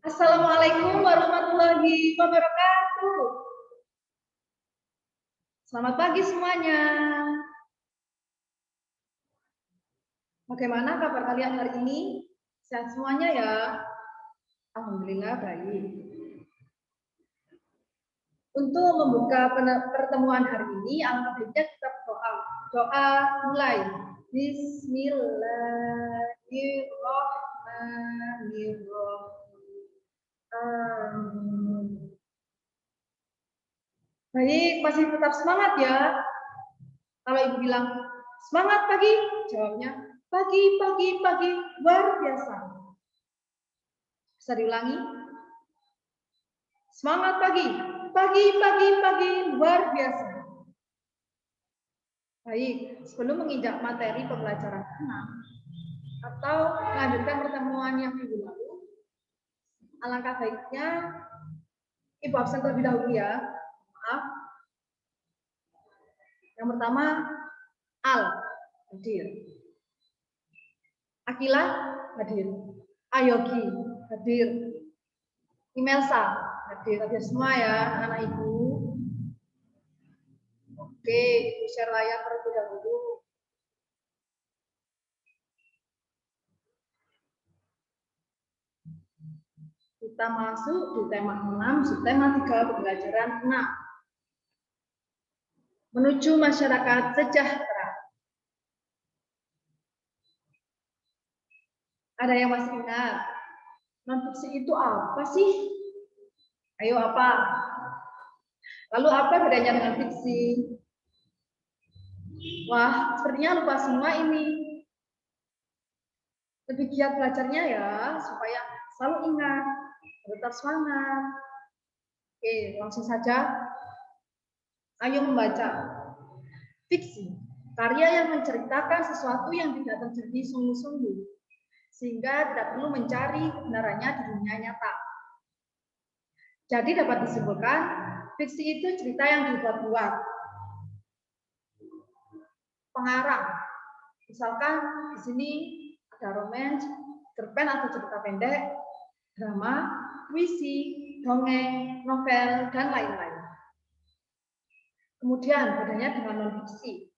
Assalamualaikum warahmatullahi wabarakatuh. Selamat pagi semuanya. Bagaimana kabar kalian hari ini? Sehat semuanya ya? Alhamdulillah baik. Untuk membuka pertemuan hari ini, alangkah baiknya kita berdoa. Doa mulai. Bismillahirrahmanirrahim. Baik, masih tetap semangat ya. Kalau ibu bilang semangat pagi, jawabnya pagi, pagi, pagi, luar biasa. Bisa diulangi? Semangat pagi, pagi, pagi, pagi, luar biasa. Baik, sebelum menginjak materi pembelajaran 6 atau melanjutkan pertemuan yang minggu lalu, alangkah baiknya ibu absen terlebih dahulu ya. Maaf. Yang pertama, Al hadir, Akila hadir, Ayogi hadir, Imelsa hadir semua ya anak ibu. Oke, ibu share layar terlebih dahulu. Kita masuk di tema 6, subtema 3 pembelajaran 6. Menuju masyarakat sejahtera. Ada yang masih ingat? Non-fiksi itu apa sih? Ayo apa? Lalu apa bedanya dengan fiksi? Wah, sepertinya lupa semua ini. Lebih giat belajarnya ya, supaya selalu ingat, tetap semangat. Oke, langsung saja. Ayo membaca. Fiksi, karya yang menceritakan sesuatu yang tidak terjadi sungguh-sungguh, sehingga tidak perlu mencari kebenarannya di dunia nyata. Jadi dapat disimpulkan, fiksi itu cerita yang dibuat-buat. Pengarang, misalkan di sini ada romance, cerpen atau cerita pendek, drama, puisi, dongeng, novel, dan lain-lain. Kemudian bedanya dengan non-fiksi.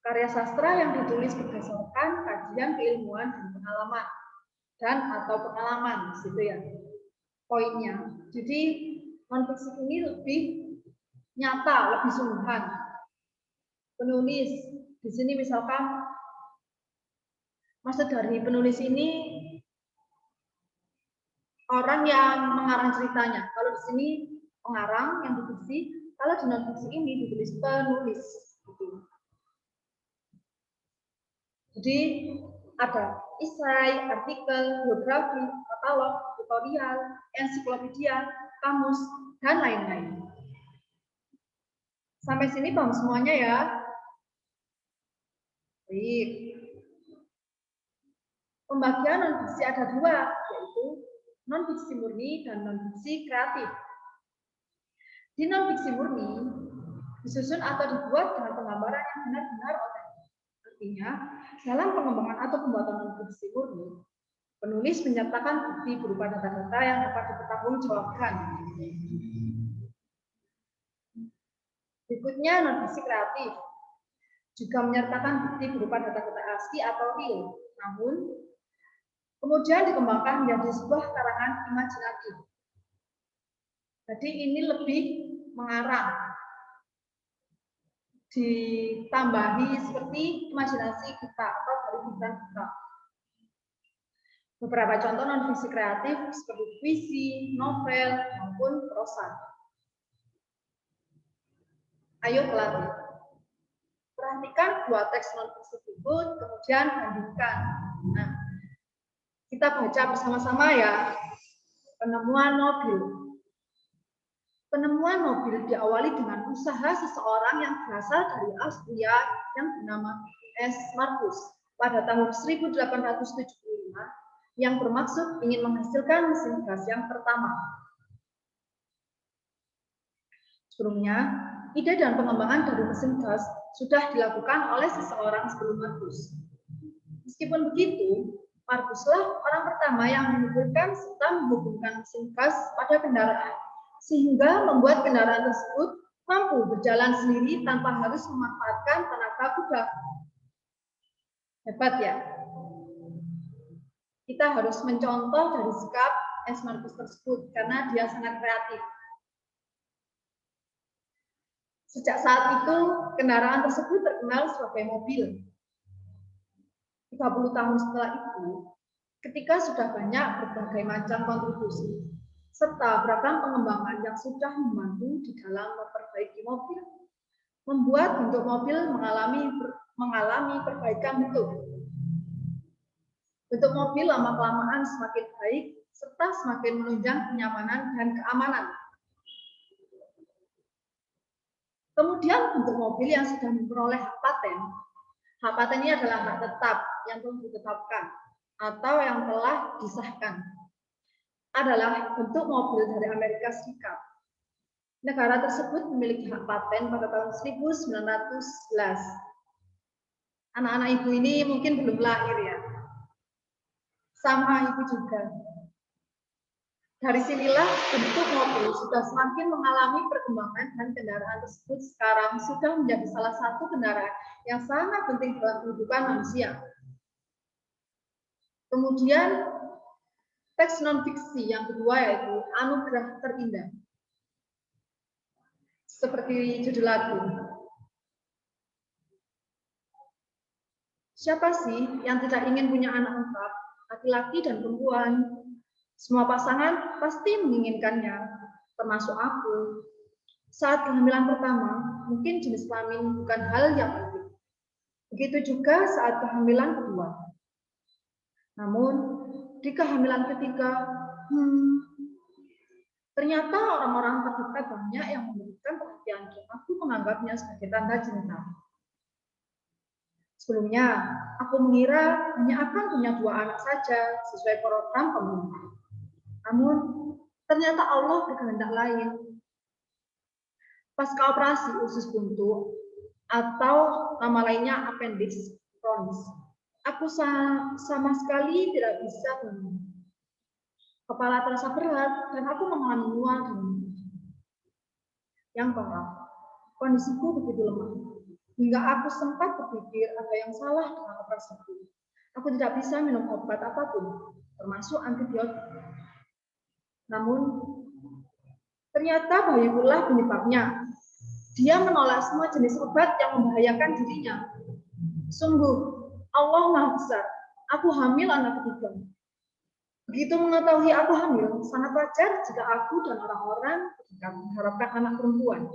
Karya sastra yang ditulis berdasarkan kajian keilmuan dan pengalaman, gitu ya. Poinnya. Jadi non-fiksi ini lebih nyata, lebih sungguhan. Penulis di sini misalkan maksud dari penulis ini orang yang mengarang ceritanya. Kalau di sini pengarang yang difiksi, kalau di non-fiksi ini ditulis penulis. Gitu. Jadi ada esai, artikel, biografi, katalog, tutorial, ensiklopedia, kamus, dan lain-lain. Sampai sini paham semuanya ya? Baik. Pembagian non-fiksi ada dua, yaitu non-fiksi murni dan non-fiksi kreatif. Di non-fiksi murni, disusun atau dibuat dengan penggambaran yang benar-benar otentik. Artinya, dalam pengembangan atau pembuatan non-fiksi murni, penulis menyertakan bukti berupa data-data yang dapat dipertanggungjawabkan. Berikutnya non-fiksi kreatif, juga menyertakan bukti berupa data-data asli atau real, namun kemudian dikembangkan menjadi sebuah karangan imajinatif. Jadi ini lebih mengarang, ditambahi seperti imajinasi kita atau dari pikiran kita. Beberapa contoh non-fiksi kreatif seperti puisi, novel, maupun prosa. Ayo pelatih. Perhatikan dua teks non-fiksi tersebut, kemudian bandingkan. Nah, kita baca bersama-sama ya. Penemuan mobil. Penemuan mobil diawali dengan usaha seseorang yang berasal dari Austria yang bernama S. Marcus pada tahun 1875 yang bermaksud ingin menghasilkan mesin gas yang pertama. Sebelumnya, ide dan pengembangan dari mesin gas sudah dilakukan oleh seseorang sebelum Marcus. Meskipun begitu, Markuslah orang pertama yang mengumpulkan serta menghubungkan mesin gas pada kendaraan, sehingga membuat kendaraan tersebut mampu berjalan sendiri tanpa harus memanfaatkan tenaga kuda. Hebat ya. Kita harus mencontoh dari sikap S. Markus tersebut karena dia sangat kreatif. Sejak saat itu, kendaraan tersebut terkenal sebagai mobil. 30 tahun setelah itu, ketika sudah banyak berbagai macam kontribusi, serta beragam pengembangan yang sudah membantu di dalam memperbaiki mobil, membuat bentuk mobil mengalami perbaikan bentuk. Bentuk mobil lama-kelamaan semakin baik, serta semakin menunjang kenyamanan dan keamanan. Kemudian bentuk mobil yang sudah memperoleh hak paten ini adalah hak tetap yang telah ditetapkan atau yang telah disahkan, adalah bentuk mobil dari Amerika Serikat. Negara tersebut memiliki hak paten pada tahun 1911. Anak-anak ibu ini mungkin belum lahir ya. Sama ibu juga. Dari sinilah bentuk mobil sudah semakin mengalami perkembangan dan kendaraan tersebut sekarang sudah menjadi salah satu kendaraan yang sangat penting dalam kehidupan manusia. Kemudian teks non-fiksi yang kedua yaitu anugerah terindah. Seperti judul lagu. Siapa sih yang tidak ingin punya anak lengkap, laki-laki dan perempuan? Semua pasangan pasti menginginkannya, termasuk aku. Saat kehamilan pertama, mungkin jenis kelamin bukan hal yang penting. Begitu juga saat kehamilan kedua. Namun, di kehamilan ketiga, ternyata orang-orang terdekat banyak yang memberikan perhatian dan aku menganggapnya sebagai tanda cinta. Sebelumnya, aku mengira hanya akan punya 2 anak saja sesuai program pemerintah. Namun, ternyata Allah berkehendak lain. Pasca operasi usus buntu atau nama lainnya appendix kronis, aku sama sekali tidak bisa bangun. Kepala terasa berat dan aku mengalami mual dan yang parah. Kondisiku begitu lemah hingga aku sempat berpikir ada yang salah dengan operasiku. Aku tidak bisa minum obat apapun, termasuk antibiotik. Namun, ternyata bayiku penyebabnya. Dia menolak semua jenis obat yang membahayakan dirinya. Sungguh, Allah Maha Besar. Aku hamil anak ketiga. Begitu mengetahui aku hamil, sangat wajar jika aku dan orang-orang mengharapkan anak perempuan.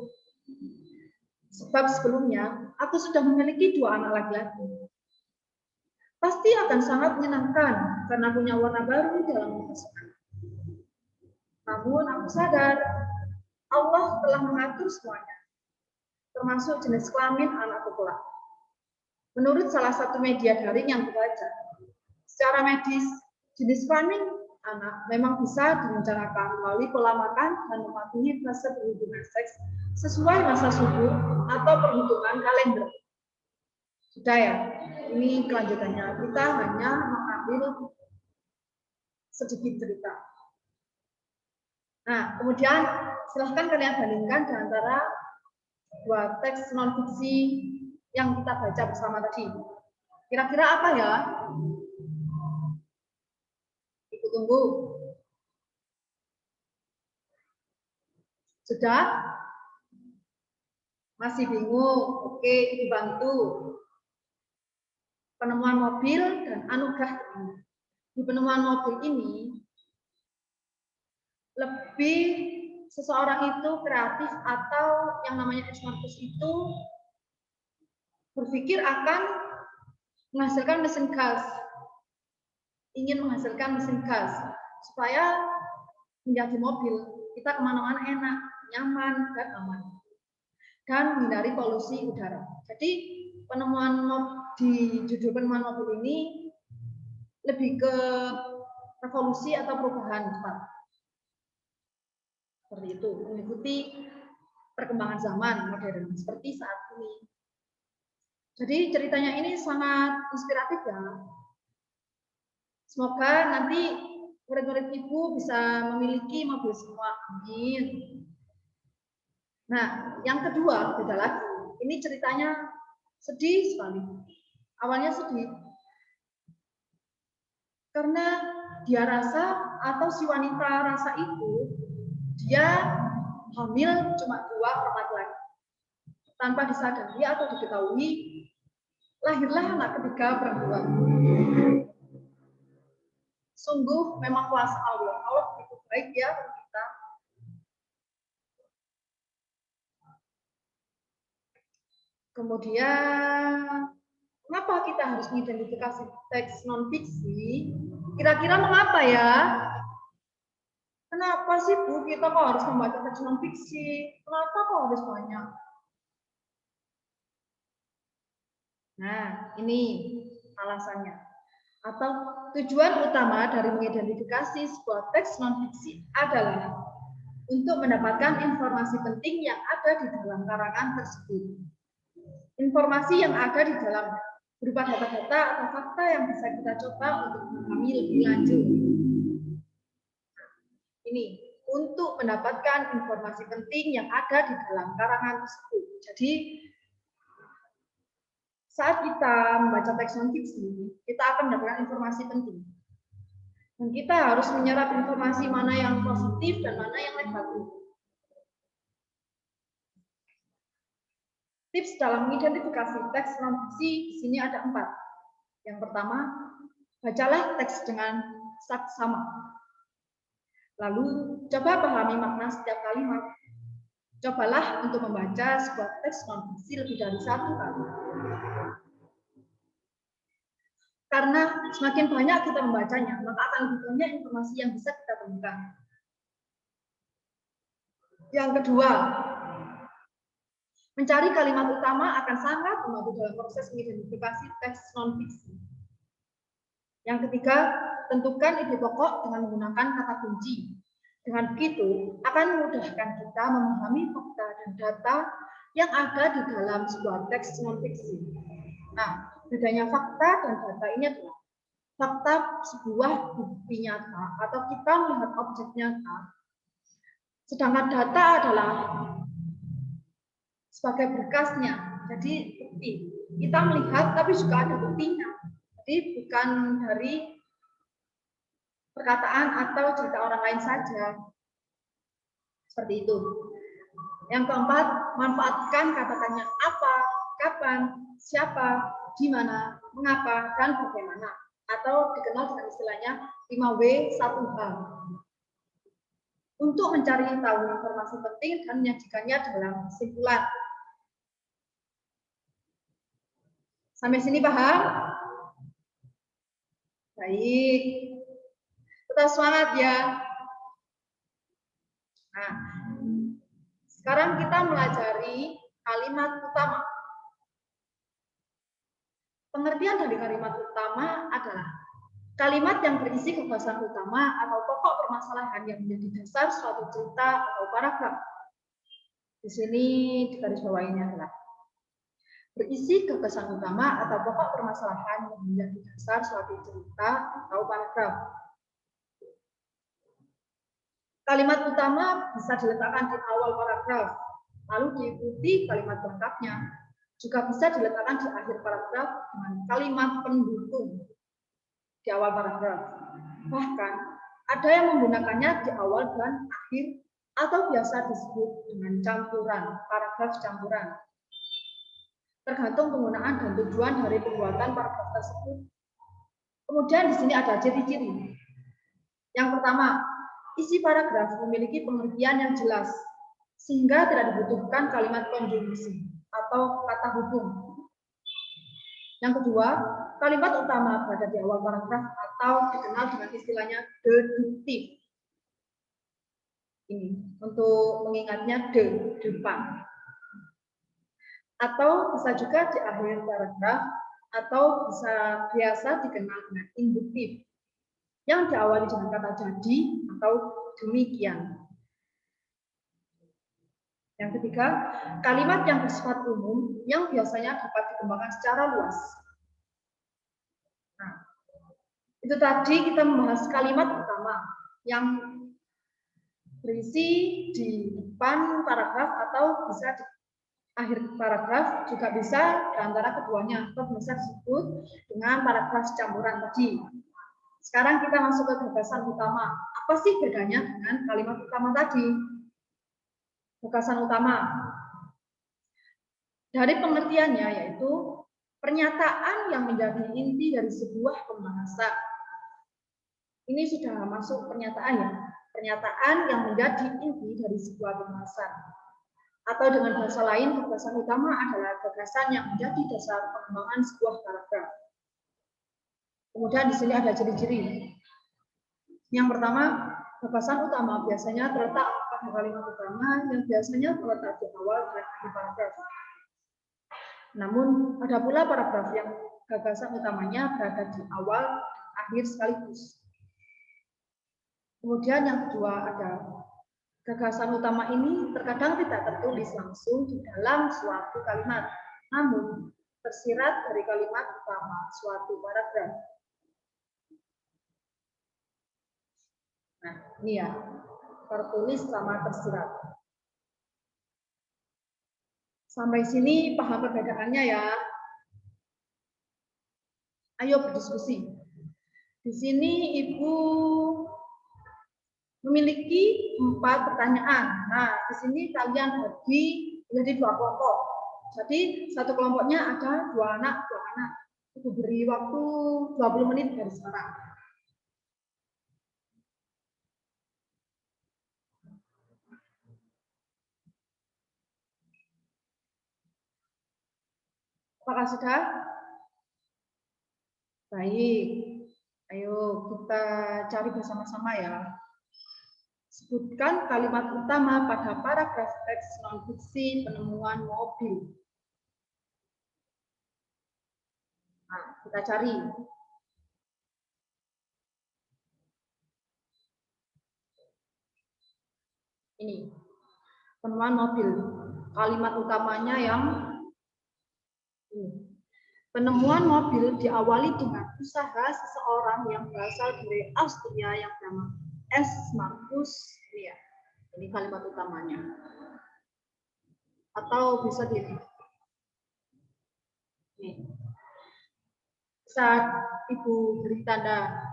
Sebab sebelumnya, aku sudah memiliki 2 anak laki-laki. Pasti akan sangat menyenangkan karena punya warna baru dalam mengasuh anak. Namun aku sadar, Allah telah mengatur semuanya, termasuk jenis kelamin anakku kelak. Menurut salah satu media daring yang kubaca, secara medis, jenis kelamin anak memang bisa direncanakan melalui pola makan dan mematuhi fase berhubungan seks sesuai masa subur atau perhitungan kalender. Sudah ya, ini kelanjutannya. Kita hanya mengambil sedikit cerita. Nah, kemudian silahkan kalian bandingkan di antara 2 teks non-fiksi yang kita baca bersama tadi. Kira-kira apa ya? Ibu tunggu. Sudah? Masih bingung? Oke, Ibu bantu. Penemuan mobil dan anugerah ini. Di penemuan mobil ini, lebih seseorang itu kreatif atau yang namanya S. Markus itu berpikir akan menghasilkan mesin gas. Ingin menghasilkan mesin gas supaya menjadi mobil kita kemana-mana enak, nyaman, dan aman, dan menghindari polusi udara. Jadi penemuan di judul penemuan mobil ini lebih ke revolusi atau perubahan cepat. Seperti itu, mengikuti perkembangan zaman modern seperti saat ini. Jadi ceritanya ini sangat inspiratif ya. Semoga nanti murid-murid Ibu bisa memiliki mobil semua. Amin. Nah, yang kedua, beda lagi. Ini ceritanya sedih sekali. Awalnya sedih. Karena dia rasa atau si wanita rasa itu, dia hamil cuma 2 hormat lagi. Tanpa disadari atau diketahui, lahirlah anak ketiga perempuan. Sungguh memang kuasa Allah. Allah begitu baik ya kita. Kemudian, kenapa kita harus mengidentifikasi teks non-fiksi? Kira-kira mengapa ya? Kenapa sih Bu kita kok harus membaca teks non-fiksi? Kenapa kok harus banyak? Nah, ini alasannya. Atau tujuan utama dari mengidentifikasi sebuah teks non-fiksi adalah untuk mendapatkan informasi penting yang ada di dalam karangan tersebut. Informasi yang ada di dalam berupa data-data atau fakta yang bisa kita coba untuk memahami lebih lanjut. Ini untuk mendapatkan informasi penting yang ada di dalam karangan tersebut. Jadi saat kita membaca teks non-fiksi, kita akan mendapatkan informasi penting. Dan kita harus menyerap informasi mana yang positif dan mana yang negatif. Tips dalam mengidentifikasi teks non-fiksi di sini ada 4. Yang pertama, bacalah teks dengan saksama. Lalu, coba pahami makna setiap kalimat. Cobalah untuk membaca sebuah teks non-fiksi lebih dari 1 kali. Karena semakin banyak kita membacanya, maka akan lebih banyak informasi yang bisa kita temukan. Yang kedua, mencari kalimat utama akan sangat membantu dalam proses mengidentifikasi teks non-fiksi. Yang ketiga, tentukan ide pokok dengan menggunakan kata kunci. Dengan begitu, akan memudahkan kita memahami fakta dan data yang ada di dalam sebuah teks non-fiksi. Nah, bedanya fakta dan data ini adalah fakta sebuah bukti nyata atau kita melihat objek nyata, sedangkan data adalah sebagai berkasnya. Jadi bukti. Kita melihat tapi juga ada buktinya. Jadi bukan dari perkataan atau cerita orang lain saja. Seperti itu. Yang keempat, manfaatkan kata-katanya apa, kapan, siapa, di mana, mengapa, dan bagaimana. Atau dikenal dengan istilahnya 5W 1H. Untuk mencari tahu informasi penting dan menyajikannya dalam kesimpulan. Sampai sini paham? Baik. Tetap semangat ya. Nah, sekarang kita melajari kalimat utama. Pengertian dari kalimat utama adalah kalimat yang berisi gagasan utama atau pokok permasalahan yang menjadi dasar suatu cerita atau paragraf. Di sini di garis bawah ini adalah berisi gagasan utama atau pokok permasalahan yang menjadi dasar suatu cerita atau paragraf. Kalimat utama bisa diletakkan di awal paragraf, lalu diikuti kalimat lengkapnya. Juga bisa diletakkan di akhir paragraf dengan kalimat pendukung di awal paragraf. Bahkan, ada yang menggunakannya di awal dan akhir atau biasa disebut dengan campuran, paragraf campuran. Tergantung penggunaan dan tujuan dari pembuatan paragraf tersebut. Kemudian di sini ada ciri-ciri. Yang pertama, isi paragraf memiliki pengertian yang jelas, sehingga tidak dibutuhkan kalimat konjungsi atau kata hubung. Yang kedua, kalimat utama berada di awal paragraf atau dikenal dengan istilahnya deduktif. Ini untuk mengingatnya depan. Atau bisa juga di akhir paragraf atau biasa dikenal dengan induktif yang diawali dengan kata jadi atau demikian. Yang ketiga, kalimat yang bersifat umum yang biasanya dapat dikembangkan secara luas. Nah, Itu tadi kita membahas kalimat utama yang berisi di depan paragraf atau bisa di akhir paragraf, juga bisa di antara keduanya atau bisa disebut dengan paragraf campuran tadi. Sekarang kita masuk ke gagasan utama. Apa sih bedanya dengan kalimat utama tadi? Gagasan utama dari pengertiannya yaitu pernyataan yang menjadi inti dari sebuah pembahasan. Ini sudah masuk pernyataan ya. Pernyataan yang menjadi inti dari sebuah pembahasan. Atau dengan bahasa lain, gagasan utama adalah gagasan yang menjadi dasar pengembangan sebuah paragraf. Kemudian di sini ada ciri-ciri. Yang pertama, gagasan utama biasanya terletak pada kalimat utama yang biasanya terletak di awal dan akhir paragraf. Namun ada pula paragraf yang gagasan utamanya berada di awal dan akhir sekaligus. Kemudian yang kedua ada gagasan utama ini terkadang tidak tertulis langsung di dalam suatu kalimat, namun tersirat dari kalimat utama suatu paragraf. Nah, ini ya, tertulis sama tersirat. Sampai sini paham perbedaannya ya. Ayo berdiskusi. Di sini Ibu memiliki 4 pertanyaan. Nah, di sini kalian bagi menjadi 2 kelompok. Jadi satu kelompoknya ada 2 anak. Ibu beri waktu 20 menit dari sekarang. Apakah sudah? Baik. Ayo kita cari bersama-sama ya. Sebutkan kalimat utama pada paragraf teks non-fiksi penemuan mobil. Nah, kita cari. Ini, penemuan mobil. Kalimat utamanya yang ini. Penemuan mobil diawali dengan usaha seseorang yang berasal dari Austria yang bernama S. Markus. Ini kalimat utamanya. Atau bisa dilihat. Nih. Saat Ibu beri tanda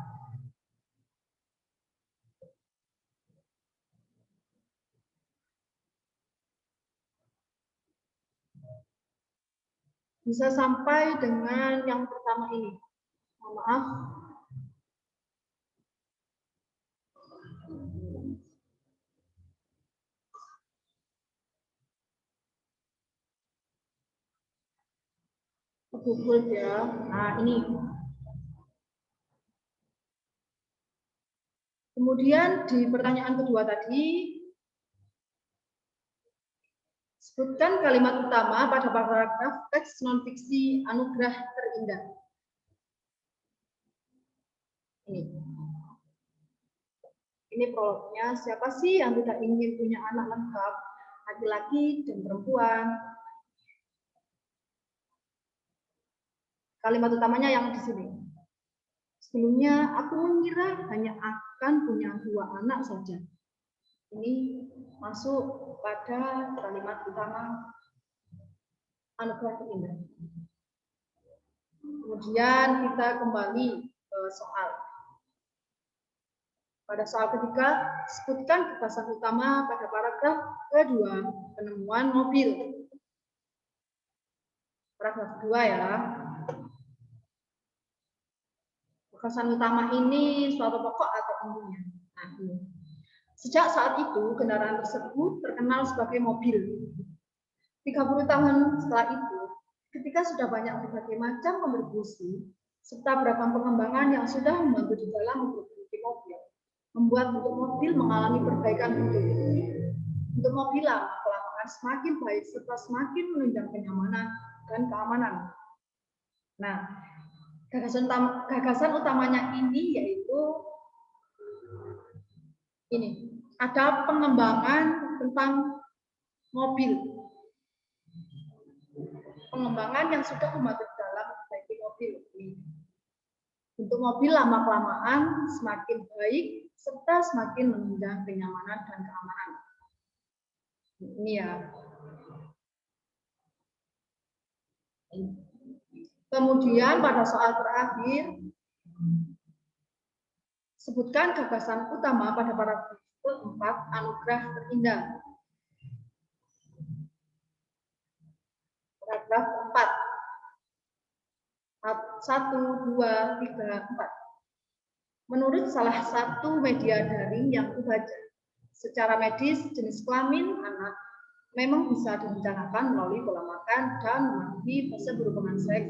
bisa sampai dengan yang pertama ini. Mohon maaf. Google ya. Nah, ini. Kemudian di pertanyaan kedua tadi, sebutkan kalimat utama pada paragraf teks non-fiksi anugerah terindah. Ini prolognya. Siapa sih yang tidak ingin punya anak lengkap, laki-laki dan perempuan? Kalimat utamanya yang di sini. Sebelumnya aku mengira hanya akan punya 2 anak saja. Ini masuk pada kalimat utama anugerah terindah. Kemudian kita kembali ke soal. Pada soal ketiga, sebutkan gagasan utama pada paragraf kedua, penemuan mobil. Paragraf 2 ya. Gagasan utama ini suatu pokok atau intinya. Nah, ini. Sejak saat itu, kendaraan tersebut terkenal sebagai mobil. 30 tahun setelah itu, ketika sudah banyak berbagai macam kontribusi, serta beragam pengembangan yang sudah membantu di dalam memperbaiki mobil, membuat bentuk mobil mengalami perbaikan bentuk. Bentuk mobil lama-kelamaan semakin baik serta semakin menunjang kenyamanan dan keamanan. Nah, gagasan utamanya ini yaitu ini, ada pengembangan tentang mobil. Pengembangan yang sudah membantu dalam memperbaiki mobil. Untuk mobil lama-kelamaan semakin baik serta semakin menunjang kenyamanan dan keamanan. Ini ya. Kemudian pada soal terakhir, sebutkan gagasan utama pada paragraf 4 anugerah terindah. Paragraf 4. 1, 2, 3, 4. Menurut salah satu media daring yang kubaca, secara medis jenis kelamin anak memang bisa direncanakan melalui pola makan dan memenuhi fase berhubungan seks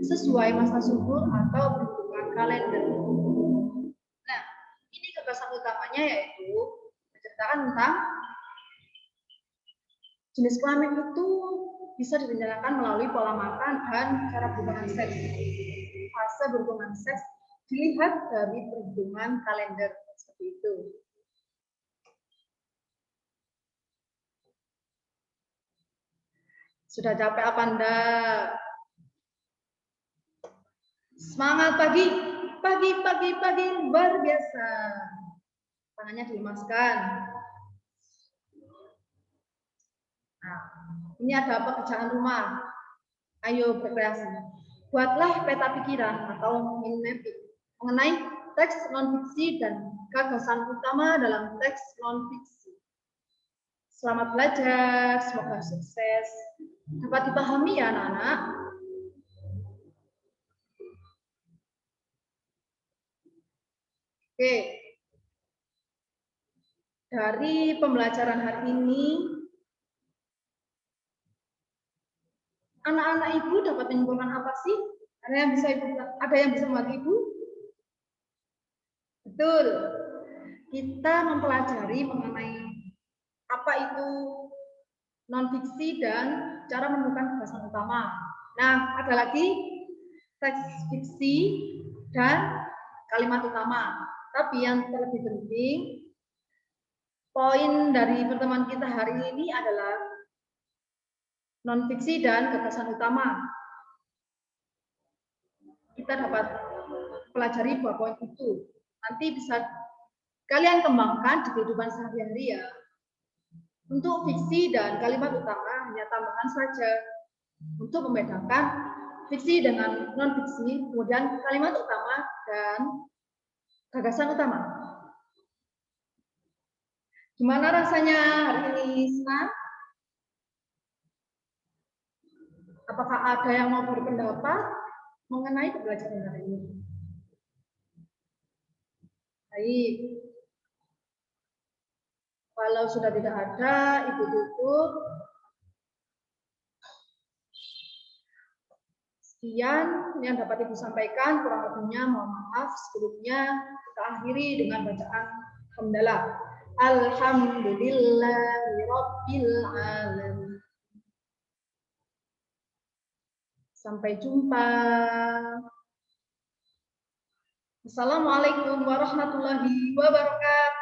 sesuai masa subur atau perhitungan kalender. Nah, ini gagasan utamanya yaitu menceritakan tentang jenis kelamin itu bisa direncanakan melalui pola makan dan cara berhubungan seks. Fase berhubungan seks dilihat dari perhitungan kalender seperti itu. Sudah capek apa enggak? Semangat pagi, pagi luar biasa. Tangannya dilemaskan. Nah, ini ada pekerjaan rumah. Ayo berkreasi. Buatlah peta pikiran atau mind mapping mengenai teks non-fiksi dan gagasan utama dalam teks non-fiksi. Selamat belajar, semoga sukses. Dapat dipahami ya anak-anak? Oke. Dari pembelajaran hari ini, anak-anak ibu dapat menyimpulkan apa sih? Ada yang bisa membantu ibu? Betul. Kita mempelajari mengenai apa itu non-fiksi dan cara menemukan gagasan utama. Nah, ada lagi teks fiksi dan kalimat utama. Tapi yang terlebih penting, poin dari pertemuan kita hari ini adalah non-fiksi dan gagasan utama. Kita dapat pelajari dua poin itu. Nanti bisa kalian kembangkan di kehidupan sehari-hari ya. Untuk fiksi dan kalimat utama hanya tambahan saja untuk membedakan fiksi dengan non-fiksi, kemudian kalimat utama dan gagasan utama. Gimana rasanya hari ini, senang? Apakah ada yang mau berpendapat mengenai pembelajaran hari ini? Baik. Kalau sudah tidak ada, Ibu tutup. Sekian yang dapat Ibu sampaikan, kurang lebihnya mohon maaf. Sebelumnya kita akhiri dengan bacaan hamdalah. Alhamdulillahirabbil alamin. Sampai jumpa. Assalamualaikum warahmatullahi wabarakatuh.